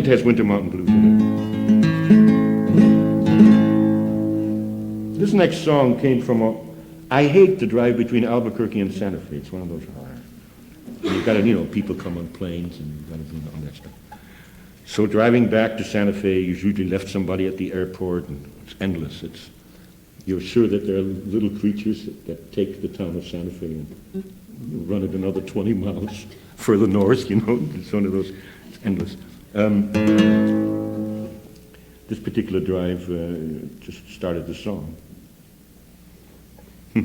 it has Winter Mountain Blues in it. This next song came from I hate to drive between Albuquerque and Santa Fe. It's one of those. You've got to, people come on planes and you've got to do all that stuff. So driving back to Santa Fe, you've usually left somebody at the airport, and it's endless. You're sure that there are little creatures that take the town of Santa Fe and run it another 20 miles further north, It's one of those, it's endless. This particular drive just started the song. A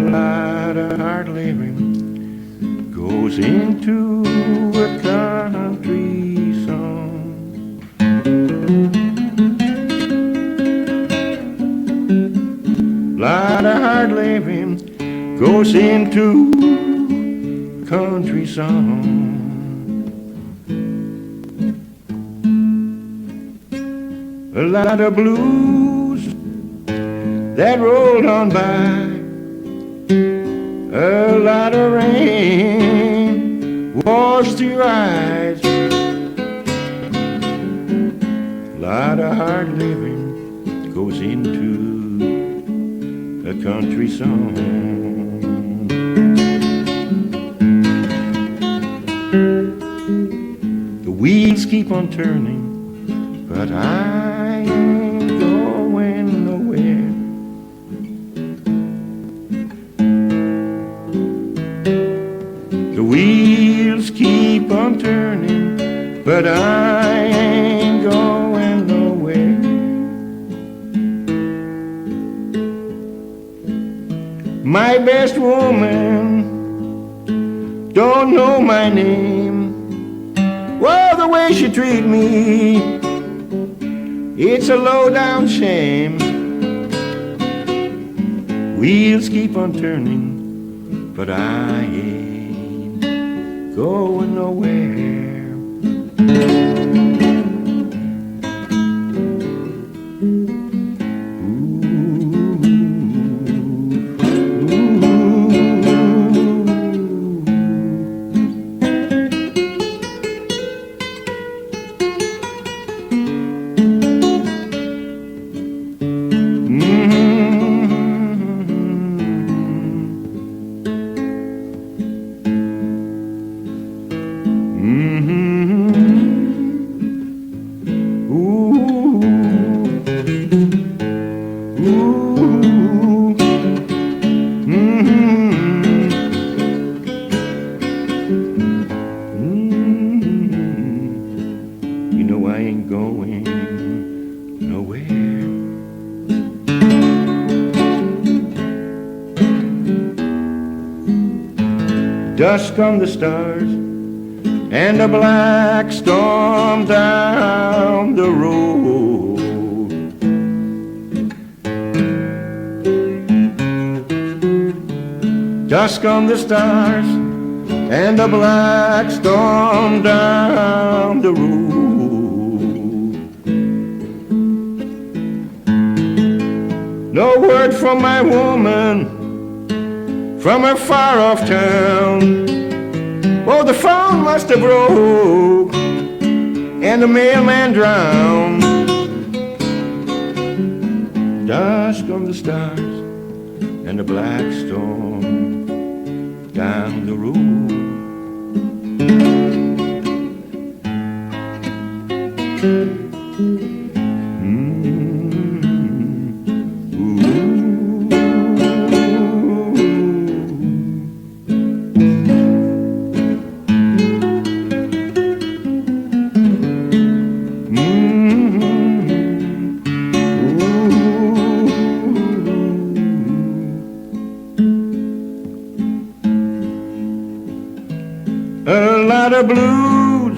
lot of hard living goes into a country song. A lot of hard living goes into a country song. A lot of blues that rolled on by. A lot of rain washed your eyes. A lot of hard living goes into a country song. The wheels keep on turning, but I ain't going nowhere. The wheels keep on turning, but I ain't going nowhere. My best woman don't know my name. Well, the way she treat me, it's a low-down shame. Wheels keep on turning, but I ain't going nowhere. Dusk on the stars and a black storm down the road. Dusk on the stars and a black storm down the road. No word from my woman from a far-off town. Oh, the phone must have broke and the mailman drowned. Dusk on the stars and a black storm down the road. A lot of blues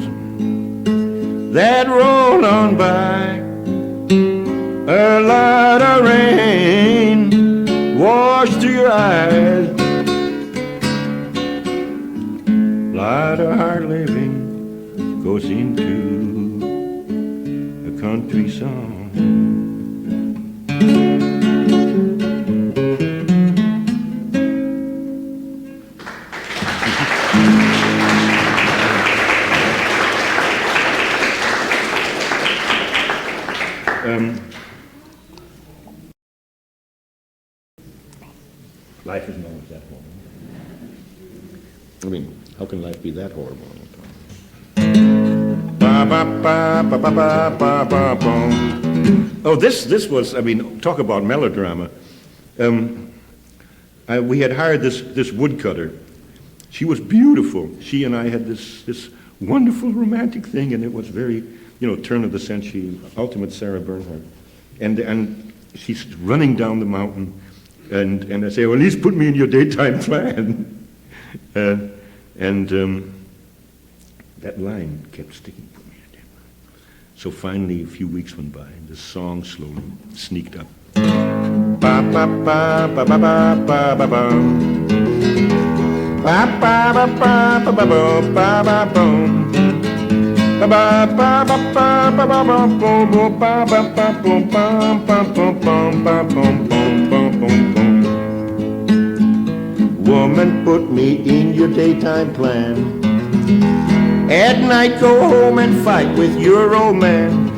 that roll on by. A lot of rain washed your eyes. A lot of hard living goes into a country song. Life isn't always that horrible. I mean, how can life be that horrible? Oh, this was, I mean, talk about melodrama. We had hired this woodcutter. She was beautiful. She and I had this wonderful romantic thing, and it was very, turn of the century, ultimate Sarah Bernhardt. And she's running down the mountain, and I say, well, at least put me in your daytime plan. That line kept sticking to me. So finally, a few weeks went by, and the song slowly sneaked up. Ba ba ba ba ba ba ba ba ba. Ba ba ba ba ba ba ba ba ba boom. Ba ba ba ba ba ba ba ba boom boom ba ba ba boom bum bum bum bum bum bum bum bum bum bum. Woman, put me in your daytime plan. At night go home and fight with your old man.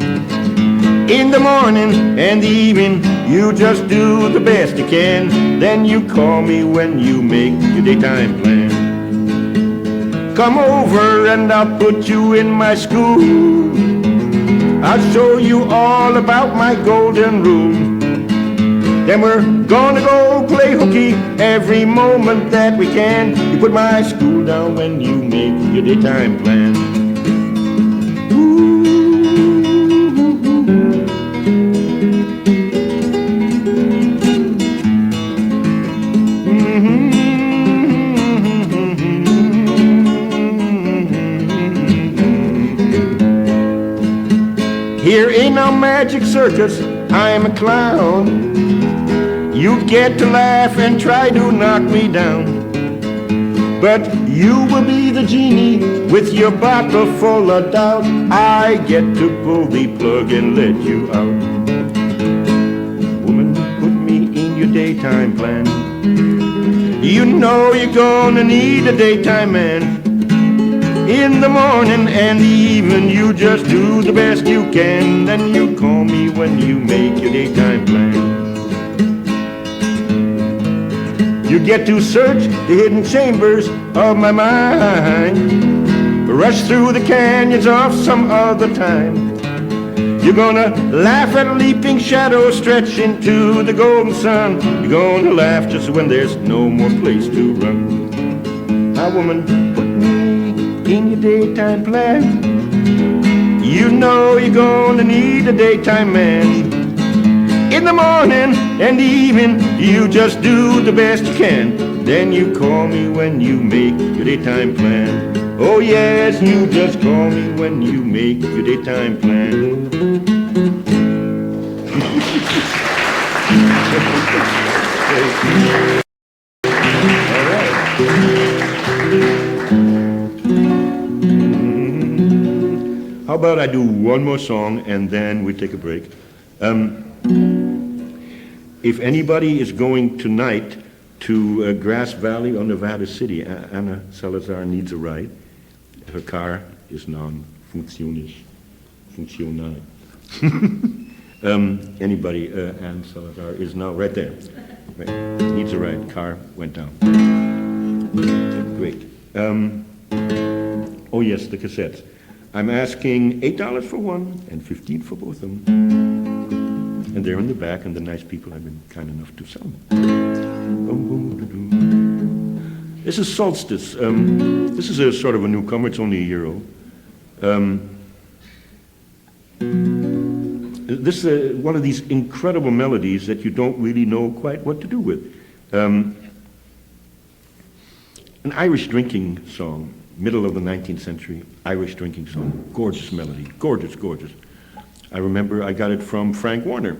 In the morning and the evening, you just do the best you can. Then you call me when you make your daytime plan. Come over and I'll put you in my school. I'll show you all about my golden rule. Then we're gonna go play hooky every moment that we can. You put my school down when you make your daytime plan. Here ain't no magic circus, I'm a clown. You get to laugh and try to knock me down. But you will be the genie with your bottle full of doubt. I get to pull the plug and let you out. Woman, put me in your daytime plan. You know you're gonna need a daytime man. In the morning and the evening, you just do the best you can. Then you call me when you make your daytime plan. You get to search the hidden chambers of my mind, rush through the canyons of some other time. You're gonna laugh at leaping shadows stretch into the golden sun. You're gonna laugh just when there's no more place to run. My woman, put me in your daytime plan. You know you're gonna need a daytime man. In the morning and the evening, you just do the best you can. Then you call me when you make your daytime plan. Oh yes, you just call me when you make your daytime plan. How about I do one more song and then we take a break? If anybody is going tonight to Grass Valley or Nevada City, Anna Salazar needs a ride. Her car is non-funcional. Anybody, Anna Salazar is now right there. Right. Needs a ride. Car went down. Great. Oh yes, the cassettes. I'm asking $8 for one and $15 for both of them. And they're in the back, and the nice people have been kind enough to sell them. This is Solstice. This is a sort of a newcomer. It's only a year old. This is one of these incredible melodies that you don't really know quite what to do with. An Irish drinking song, middle of the 19th century, Irish drinking song. Gorgeous melody. Gorgeous, gorgeous. I remember I got it from Frank Warner.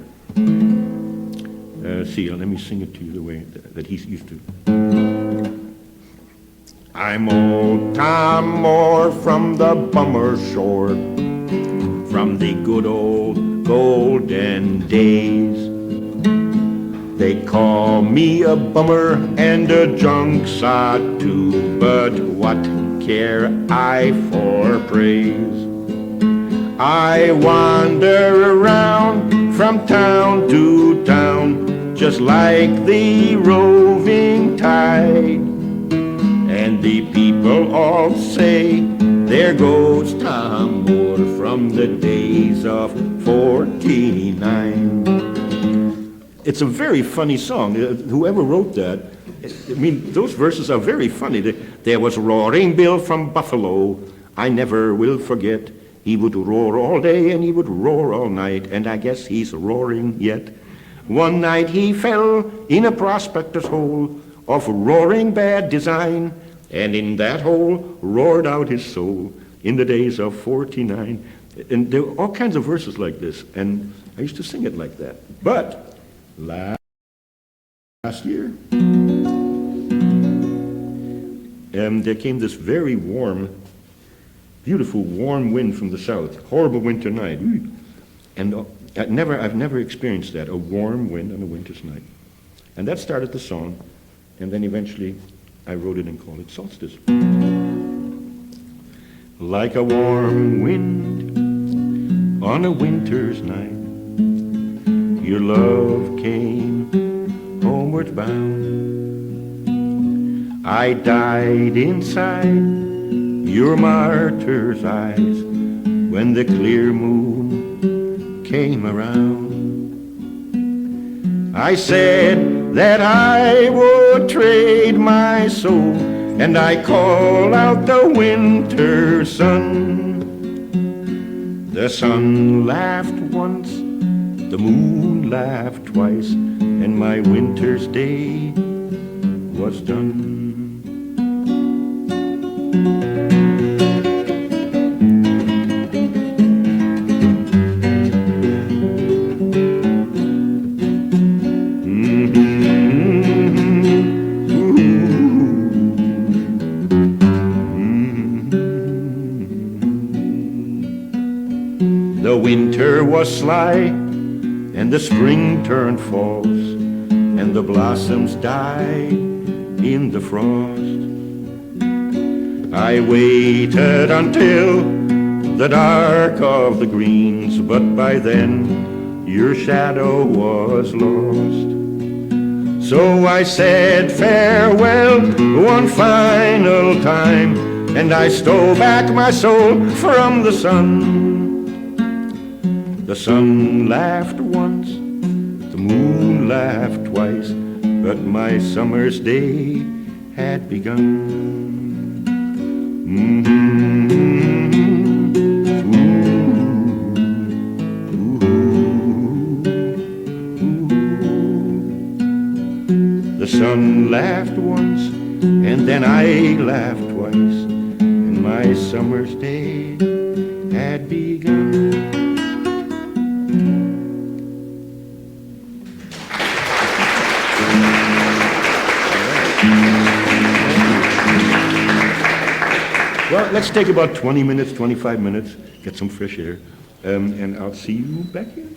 See, let me sing it to you the way that he's used to. I'm old Tom Moore from the Bummer Shore, from the good old golden days. They call me a bummer and a drunk sot too, but what care I for praise? I wander around from town to town, just like the roving tide. And the people all say, there goes Tom Moore from the days of 49. It's a very funny song. Whoever wrote that, I mean, those verses are very funny. There was Roaring Bill from Buffalo, I never will forget. He would roar all day and he would roar all night, and I guess he's roaring yet. One night he fell in a prospector's hole of roaring bad design, and in that hole roared out his soul in the days of 49. And there were all kinds of verses like this, and I used to sing it like that. But last year, there came this very warm, beautiful warm wind from the south, horrible winter night. And I've never experienced that, a warm wind on a winter's night. And that started the song, and then eventually I wrote it and called it Solstice. Like a warm wind on a winter's night, your love came homeward bound. I died inside your martyr's eyes when the clear moon came around. I said that I would trade my soul, and I call out the winter sun. The sun laughed once, the moon laughed twice, and my winter's day was done. The winter was sly, and the spring turned false, and the blossoms died in the frost. I waited until the dark of the greens, but by then your shadow was lost. So I said farewell one final time, and I stole back my soul from the sun. The sun laughed once, the moon laughed twice, but my summer's day had begun. The sun laughed once, and then I laughed twice, and my summer's day had begun. Well, let's take about 20 minutes, 25 minutes, get some fresh air, and I'll see you back here.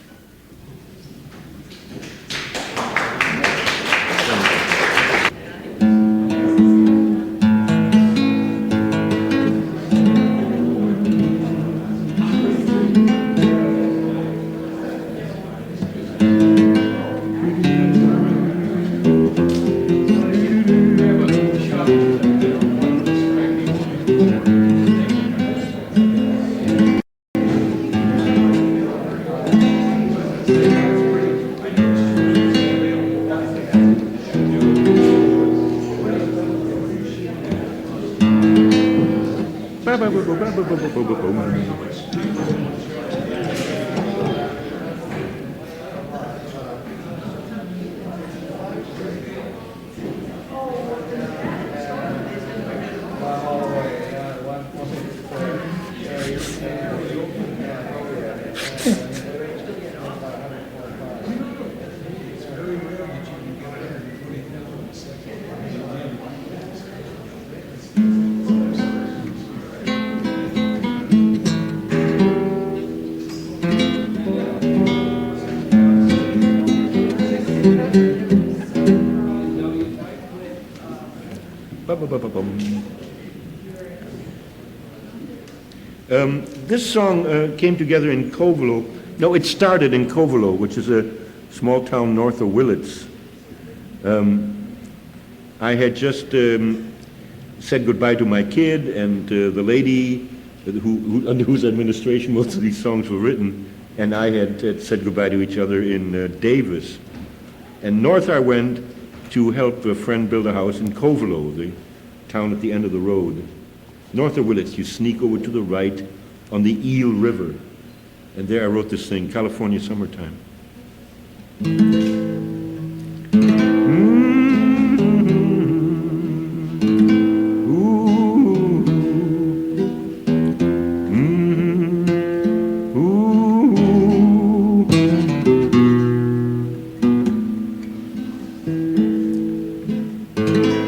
This song came together in Covelo. No, it started in Covelo, which is a small town north of Willits. I had just said goodbye to my kid, and the lady under whose administration most of these songs were written, and I had said goodbye to each other in Davis. And north I went to help a friend build a house in Covelo, the town at the end of the road. North of Willits, you sneak over to the right on the Eel River. And there I wrote this thing, California Summertime.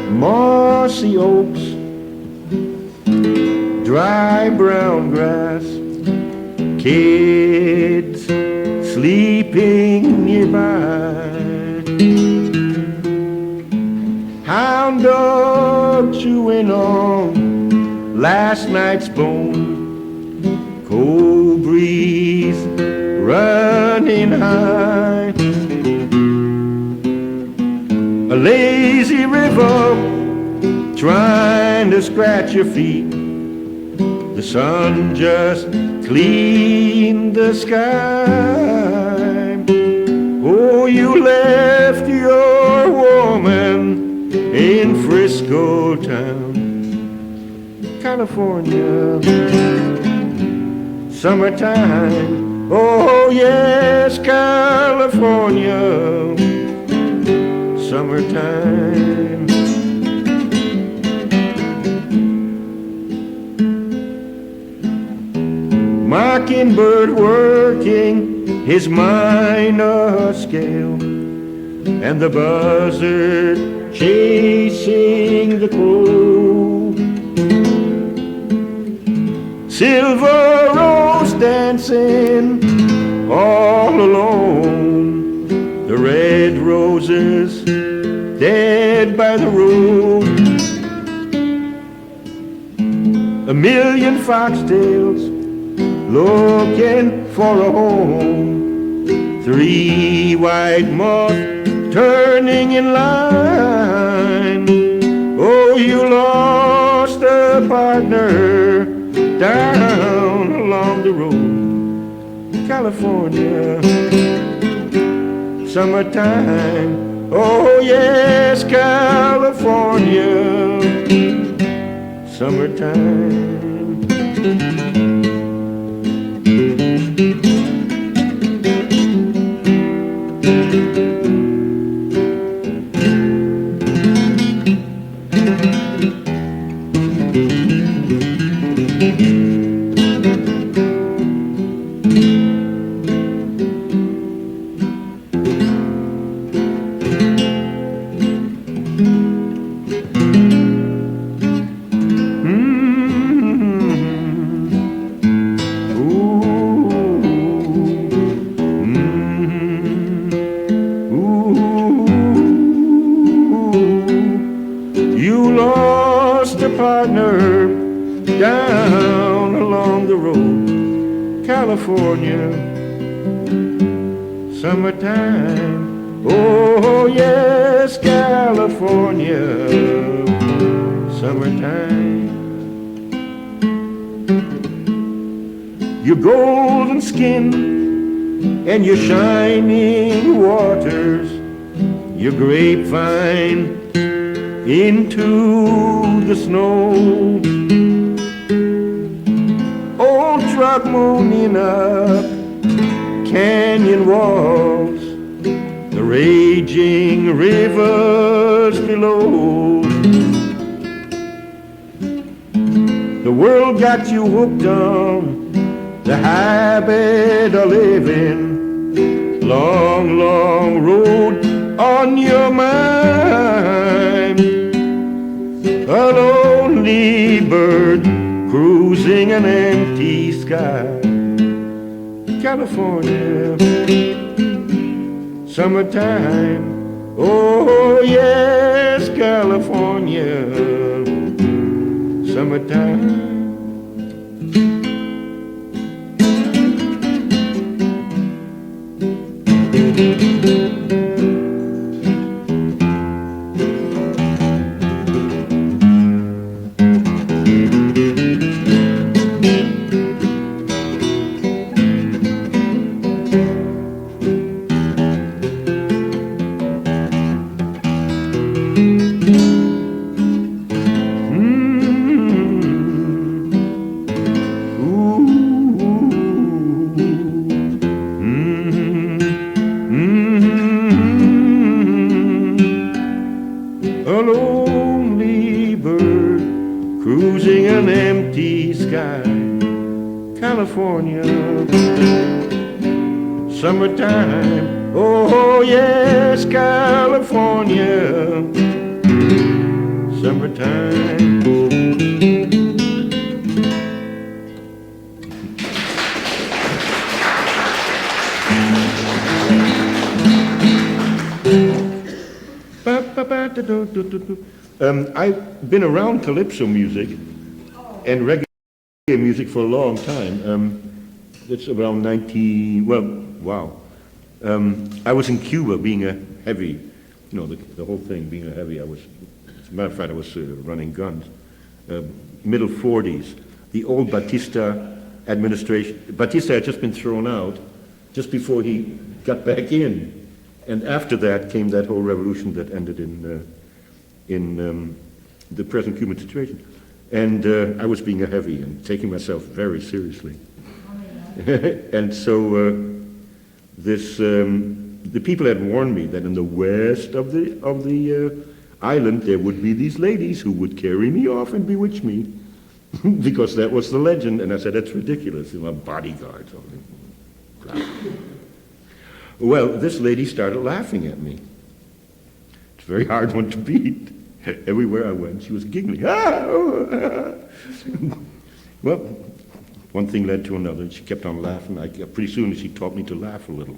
Mossy oaks, dry brown grass, kids sleeping nearby, hound dog chewing on last night's bone, cold breeze running high, a lazy river trying to scratch your feet. The sun just cleaned the sky. Oh, you left your woman in Frisco town, California, summertime. Oh, yes, California, summertime. Mockingbird working his minor scale, and the buzzard chasing the crow. Silver rose dancing all alone, the red roses dead by the road. A million foxtails looking for a home, three white moths turning in line. Oh, you lost a partner down along the road, California, summertime. Oh, yes, California, summertime. You lost a partner down along the road, California, summertime. Oh, yes, California, summertime. Your golden skin and your shining waters, your grapevine into the snow, old truck moaning up canyon walls, the raging rivers below. The world got you hooked on the habit of living, long, long road on your mind. A lonely bird cruising an empty sky, California, summertime. Oh, yes, California, summertime. A lonely bird cruising an empty sky, California, summertime. Oh yes, California, summertime. I've been around calypso music and reggae music for a long time. It's around 90, well, wow. I was in Cuba being a heavy, you know, the whole thing being a heavy. As a matter of fact, I was running guns. Middle 40s, the old Batista administration. Batista had just been thrown out just before he got back in. And after that came that whole revolution that ended in the present Cuban situation. And I was being a heavy and taking myself very seriously. And so the people had warned me that in the west of the island there would be these ladies who would carry me off and bewitch me, because that was the legend. And I said, that's ridiculous, you know, bodyguards. Well, this lady started laughing at me. It's a very hard one to beat. Everywhere I went, she was giggling. Well, one thing led to another. She kept on laughing. Pretty soon she taught me to laugh a little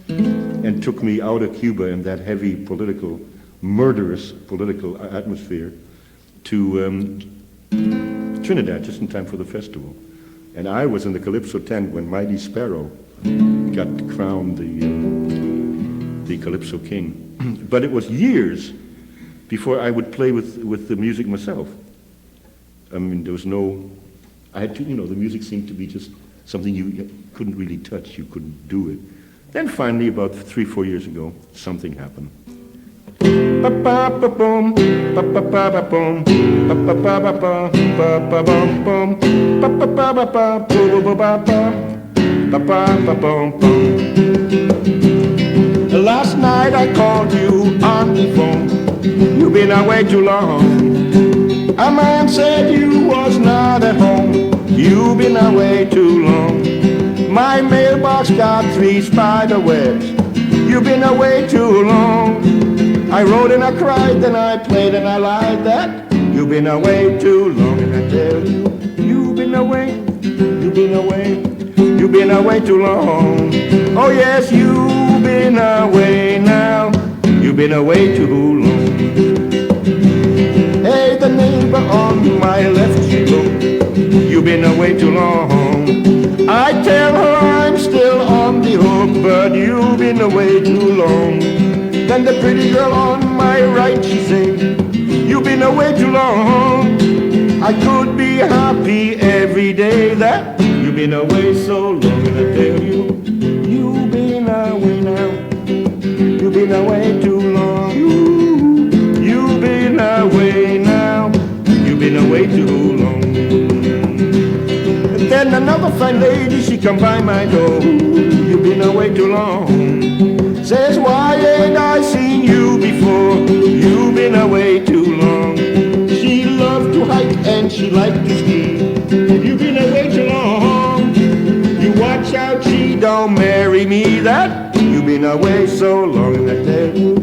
and took me out of Cuba in that heavy political, murderous political atmosphere to Trinidad just in time for the festival. And I was in the Calypso tent when Mighty Sparrow got crowned the Calypso King. But it was years before I would play with the music myself. I mean, there was no, I had to, you know, the music seemed to be just something you couldn't really touch, you couldn't do it. Then finally, about 3-4 years ago, something happened. Last night I called you on the phone. You've been away too long. A man said you was not at home. You've been away too long. My mailbox got 3 spider webs. You've been away too long. I wrote and I cried, then I played and I lied that you've been away too long. And I tell you, you've been away, you've been away, you've been away too long. Oh yes, you've been away now. You've been away too long. Hey, the neighbor on my left, she wrote, you've been away too long. I tell her I'm still on the hook, but you've been away too long. Then the pretty girl on my right, she said, you've been away too long. I could be happy every day that you've been away so long. And I tell you, you've been away now. You've been away too long. You've been away now. You've been away too long. And then another fine lady, she come by my door. You've been away too long. Says, why ain't I seen you before? You've been away too long. She loved to hike and she liked to ski. You've been away too long. You watch out, she don't marry me. That you've been away so long. And I tell you,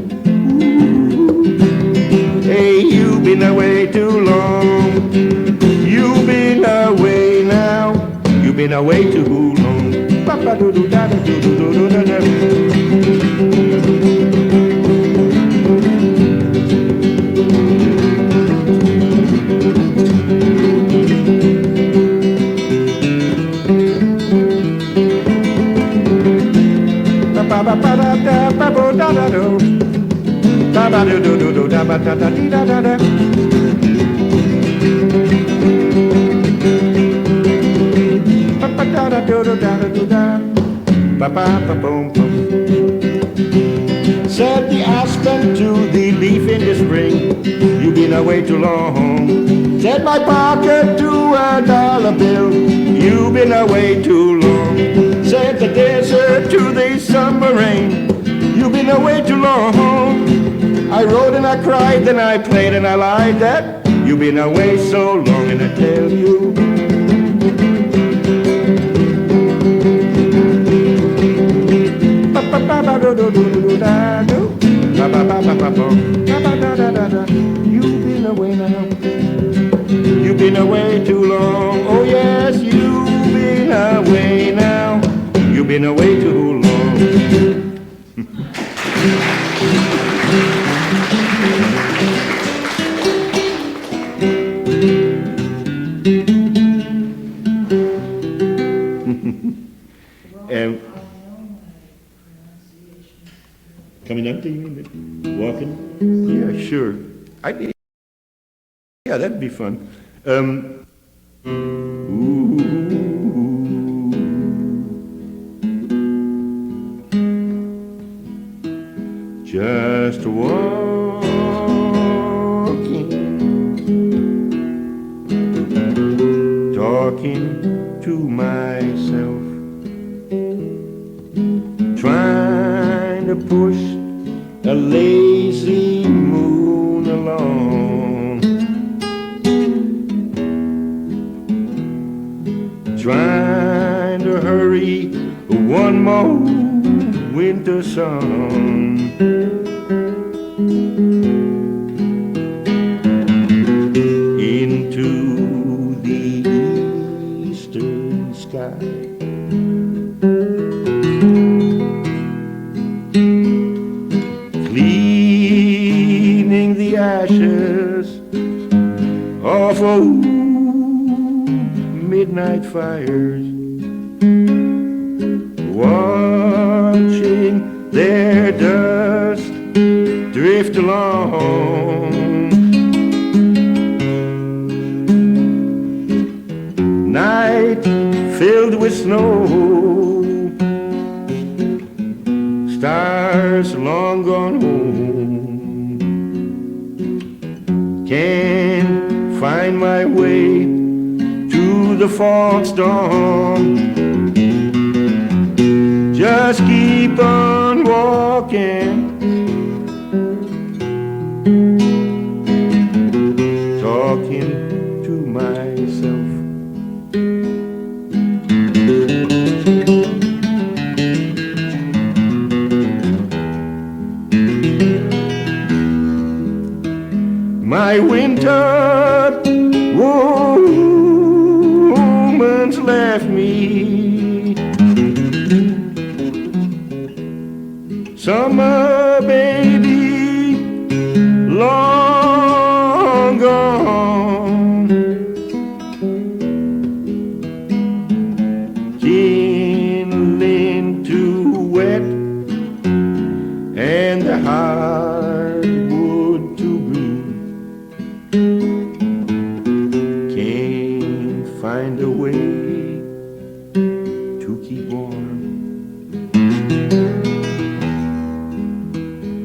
hey, you've been away too long. You've been away now. You've been away too long. Said the aspen to the leaf in the spring, you've been away too long. Said my pocket to a dollar bill, you've been away too long. Said the desert to the summer rain, you've been away too long. I wrote and I cried, then I played and I lied that you've been away so long, and I tell you. You've been away now. You've been away too long. Oh yes, you've been away now. You've been away too long. And coming up to you, walking? Yeah, sure. Yeah, that'd be fun. Ooh, just walking, talking to myself, trying to push a lazy moon along, trying to hurry one more winter sun. Into the eastern sky. Cleaning the ashes off old midnight fires, watching their dust drift along. Night filled with snow, stars long gone home. Can't find my way to the false dawn. Just keep on walking, talking to myself. My winter woman's left me. Summer baby long gone. Kindling too wet and the hardwood too green. Can't find a way to keep warm.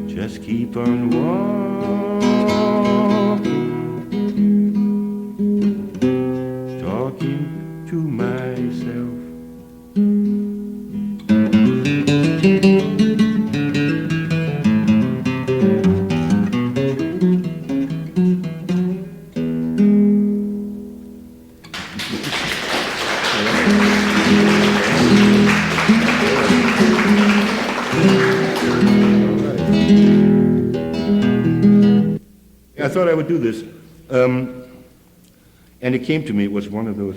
Just keep on walking, talking to myself. I thought I would do this, and it came to me. It was one of those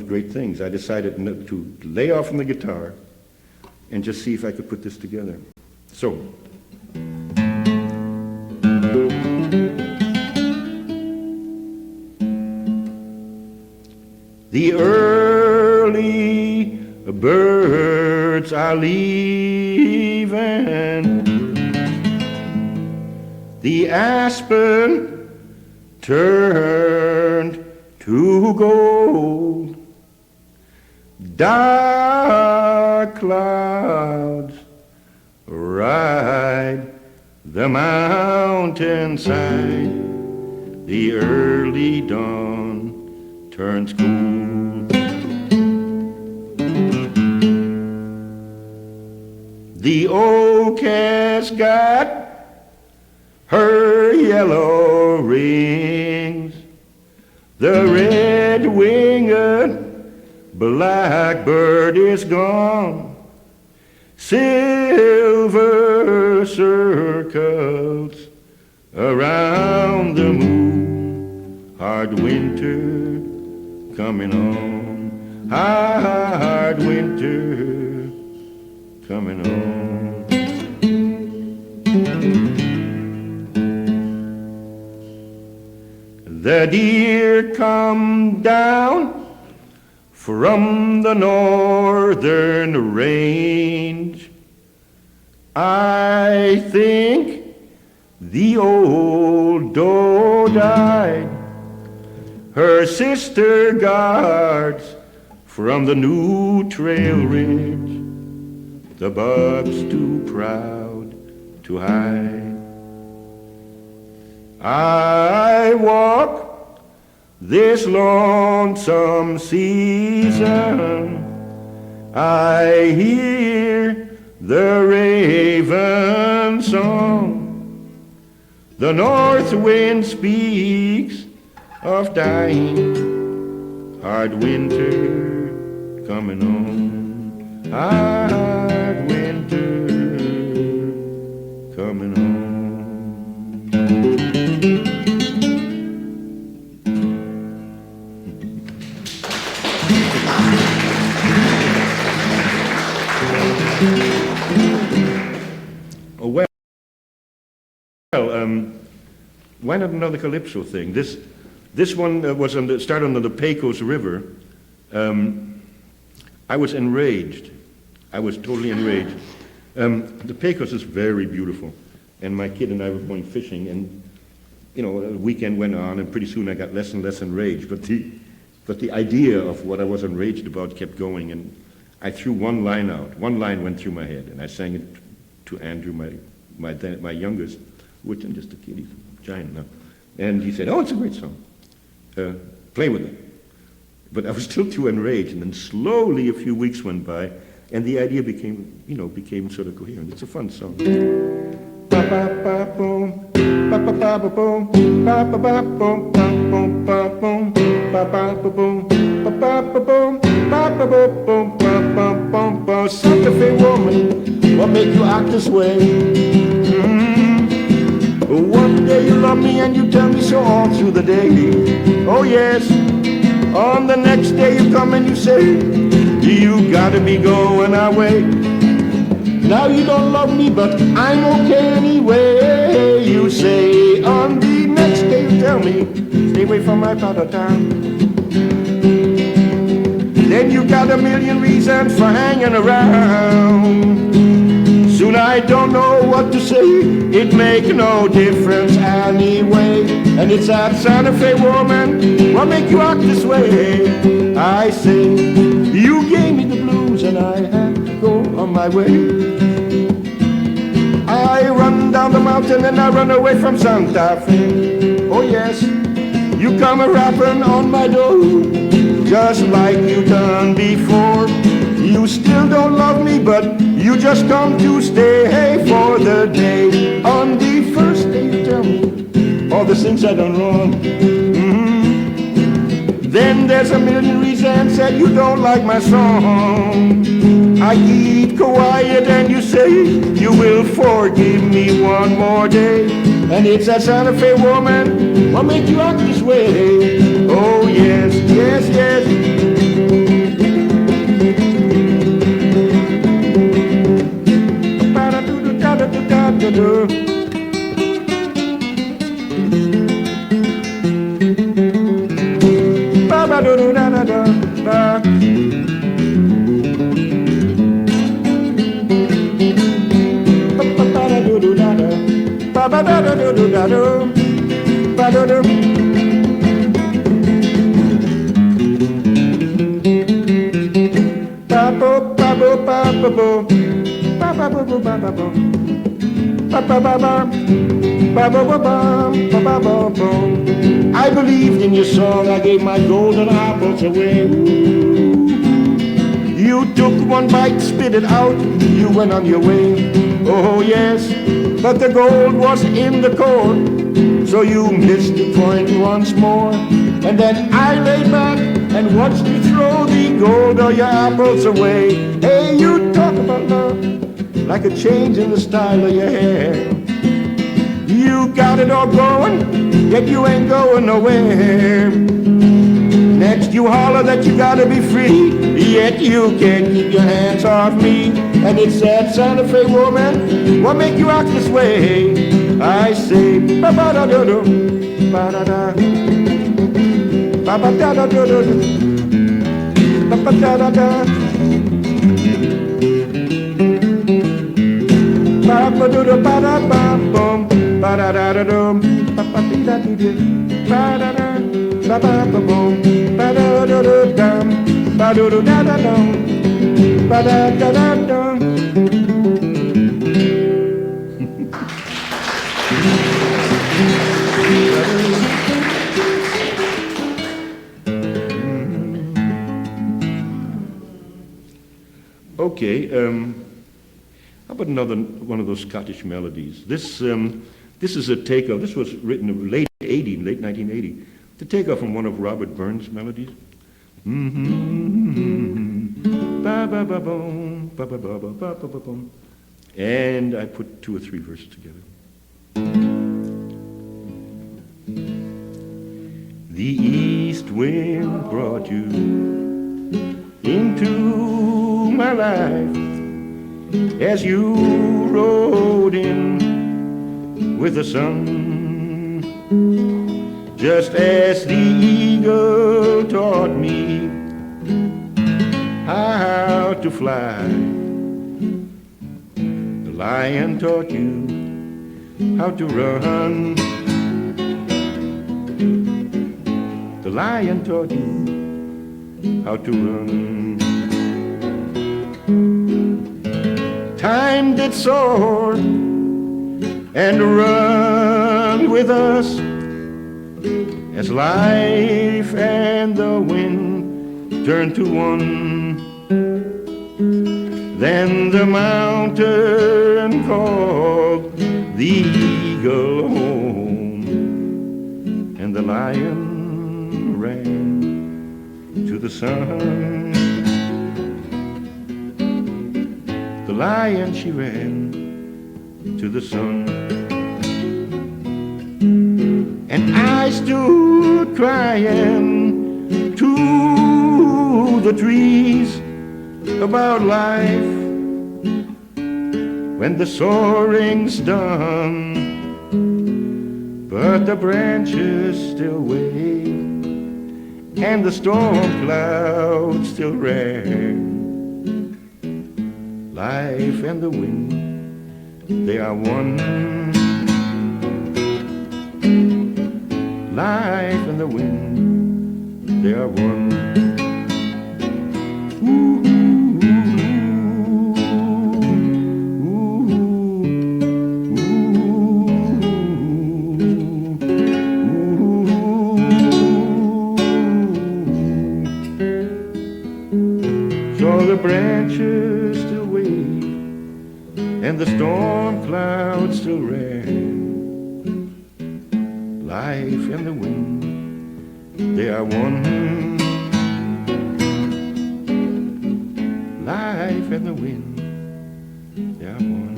great things. I decided to lay off from the guitar and just see if I could put this together. So. The early birds are leaving the aspen turned to gold. Dark clouds ride the mountainside, the early dawn turns cool. The oak has got her yellow rings, the red-winged blackbird is gone, silver circles around the moon, hard winter coming on, hard winter coming on. The deer come down from the northern range. I think the old doe died. Her sister guards from the new trail ridge, the buck's too proud to hide. I walk this lonesome season, I hear the raven song. The north wind speaks of dying, hard winter coming on, hard winter coming on. Why not another calypso thing? This one was started on the Pecos River. I was enraged. I was totally enraged. The Pecos is very beautiful, and my kid and I were going fishing, and the weekend went on, and pretty soon I got less and less enraged. But the idea of what I was enraged about kept going, and I threw one line out. One line went through my head, and I sang it to Andrew, my youngest, which is just a kid, he's a giant now. And he said, "Oh, it's a great song. Play with it." But I was still too enraged, and then slowly a few weeks went by, and the idea became sort of coherent. It's a fun song. Santa Fe woman, what make you act this way? One day you love me and you tell me so all through the day. Oh yes, on the next day you come and you say, you gotta be going our way. Now you don't love me, but I'm okay anyway. You say, on the next day you tell me, stay away from my part of town. Then you got a million reasons for hanging around. Soon I don't know what to say, it make no difference anyway. And it's that Santa Fe woman, what make you act this way? I say, you gave me the blues and I had to go on my way. I run down the mountain and I run away from Santa Fe. Oh yes, you come a-rapping on my door, just like you done before. You still don't love me, but you just come to stay for the day. On the first day you tell me all the things I done wrong. Then there's a million reasons that you don't like my song. I keep quiet and you say you will forgive me one more day. And it's that Santa Fe woman, what make you act this way? Oh yes, yes, yes. I believed in your song, I gave my golden apples away. You took one bite, spit it out, you went on your way. Oh yes, but the gold was in the core, so you missed the point once more. And then I lay back and watched you throw the gold or your apples away. Hey, you talk about love like a change in the style of your hair. You got it all going, yet you ain't going nowhere. Next you holler that you gotta be free, yet you can't keep your hands off me. And it's that Santa Fe woman, what make you act this way? I say, ba-ba-da-da-da, ba-da-da, ba-ba-da-da-da-da, ba-ba-da-da-da, ba-ba-da-da-ba-da-ba-bum, ba-da-da-da-dum, ba-ba-dee-da-dee-dee, ba-da-da, ba-ba-ba-bum, ba-da-da-da-dum, ba-da-da-da-dum, ba-da-da-da-dum. Okay, how about another one of those Scottish melodies? This is a takeoff. This was written in late 1980. The takeoff from one of Robert Burns' melodies. And I put 2 or 3 verses together. The east wind brought you into my life as you rode in with the sun, just as the eagle taught me how to fly. The lion taught you how to run. The lion taught you how to run. Time did soar and run with us as life and the wind turned to one. Then the mountain called the eagle home, and the lion ran to the sun. The lion, she ran to the sun. And I stood crying to the trees about life when the soaring's done, but the branches still wave and the storm clouds still ran. Life and the wind, they are one. Life and the wind, they are one. Ooh, ooh, ooh, ooh. So the branches still wave and the storm clouds still ran. Life and the wind, they are one. Life and the wind, they are one.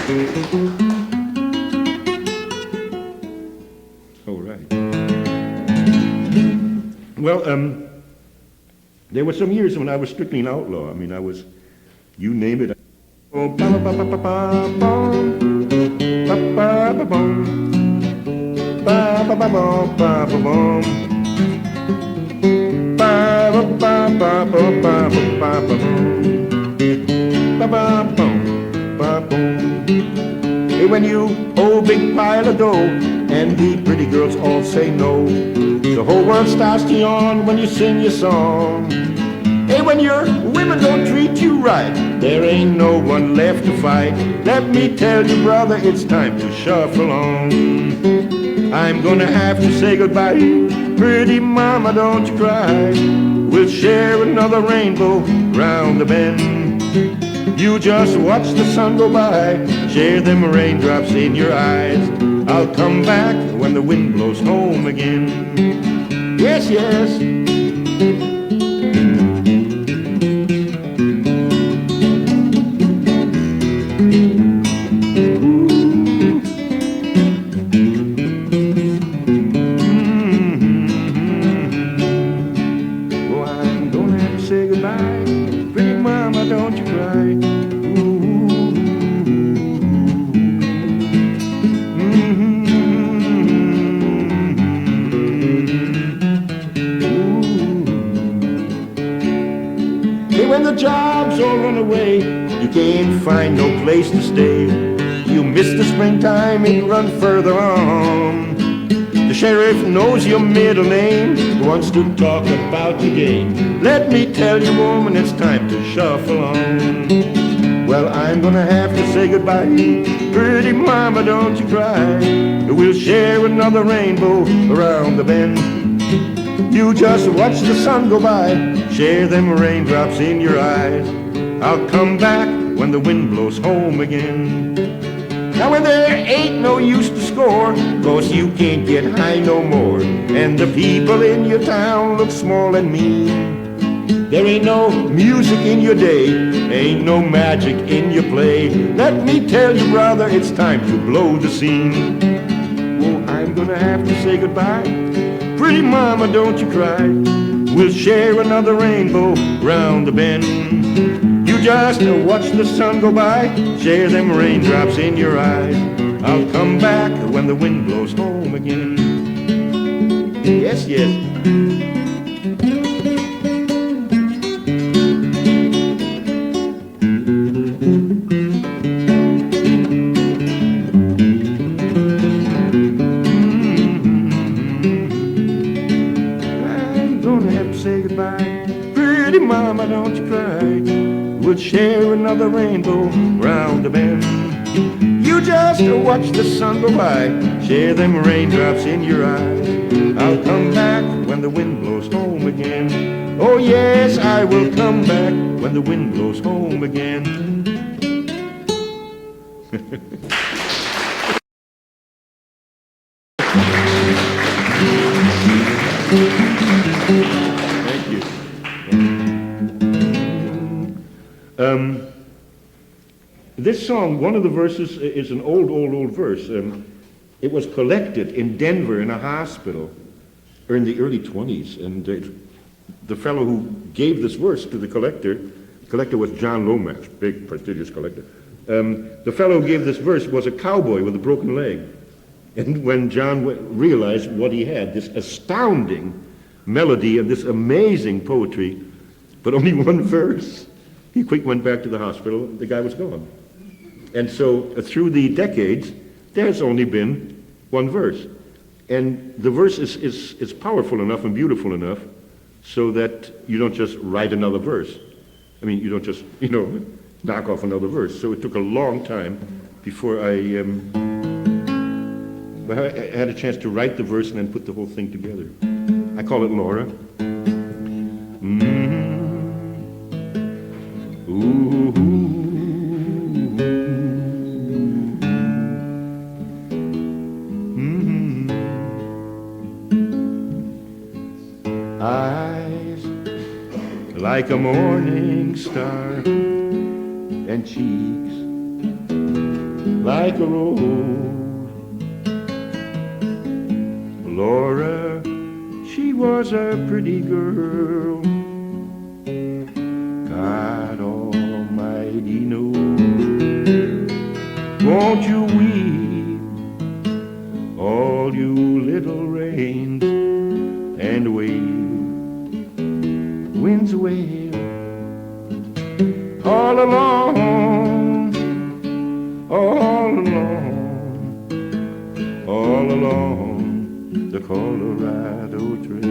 Thank you. All right. Well, there were some years when I was strictly an outlaw. I mean, I was, you name it. Oh, ba ba ba ba ba ba ba ba ba ba ba. ba ba bum ba ba bum. Ba ba ba ba ba ba ba ba bum. Ba ba bum ba bum. Hey, when you owe a big pile of dough and the pretty girls all say no, the whole world starts to yawn when you sing your song. Hey, when your women don't treat you right, there ain't no one left to fight. Let me tell you, brother, it's time to shuffle on. I'm gonna have to say goodbye. Pretty mama, don't you cry. We'll share another rainbow round the bend. You just watch the sun go by, share them raindrops in your eyes. I'll come back when the wind blows home again. Yes, yes. Jobs all run away, you can't find no place to stay. You miss the springtime and run further on. The sheriff knows your middle name, wants to talk about your game. Let me tell you, woman, it's time to shuffle on. Well, I'm gonna have to say goodbye. Pretty mama, don't you cry. We'll share another rainbow around the bend. You just watch the sun go by, share them raindrops in your eyes. I'll come back when the wind blows home again. Now when there ain't no use to score, 'cause you can't get high no more, and the people in your town look small and mean. There ain't no music in your day, ain't no magic in your play. Let me tell you, brother, it's time to blow the scene. Oh, I'm gonna have to say goodbye. Pretty mama, don't you cry. We'll share another rainbow round the bend. You just watch the sun go by, share them raindrops in your eyes. I'll come back when the wind blows home again. Yes, yes. Mama, don't you cry. We'll share another rainbow round the bend. You just watch the sun go by, share them raindrops in your eyes. I'll come back when the wind blows home again. Oh yes, I will come back when the wind blows home again. Thank you. This song, one of the verses is an old verse. It was collected in Denver in a hospital in the early 20s, and the fellow who gave this verse to the collector was John Lomax, big prestigious collector. The fellow who gave this verse was a cowboy with a broken leg. And when John realized what he had, this astounding melody and this amazing poetry, but only one verse, he quick went back to the hospital, the guy was gone. And so through the decades, there's only been one verse. And the verse is powerful enough and beautiful enough so that you don't just write another verse. I mean, you don't just, knock off another verse. So it took a long time before I had a chance to write the verse and then put the whole thing together. I call it Laura. Eyes like a morning star and cheeks like a rose. Laura, she was a pretty girl. God Almighty knows. Won't you weep all you live? little rains and wail, winds wail, all along, all along, all along the Colorado Trail.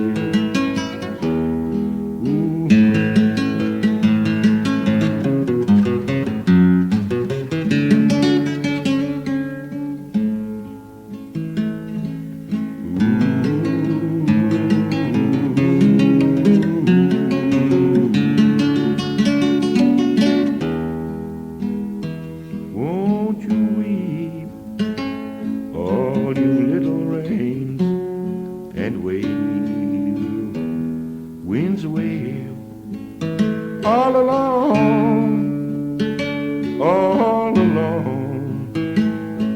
Won't you weep, all you little rains, and wail, winds wail, all along, all along,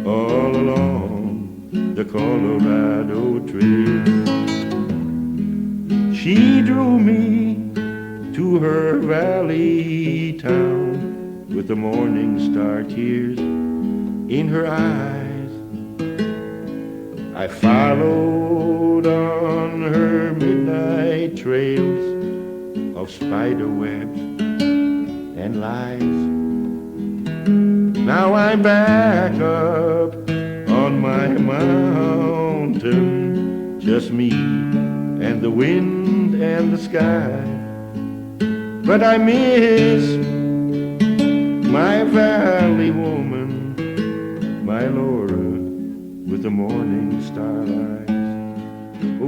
all along the Colorado Trail. She drew me to her valley town with the morning star tears in her eyes. I followed on her midnight trails of spider webs and lies. Now I'm back up on my mountain, just me and the wind and the sky. But I miss my valley woman, my Laura, with the morning star eyes. Oh,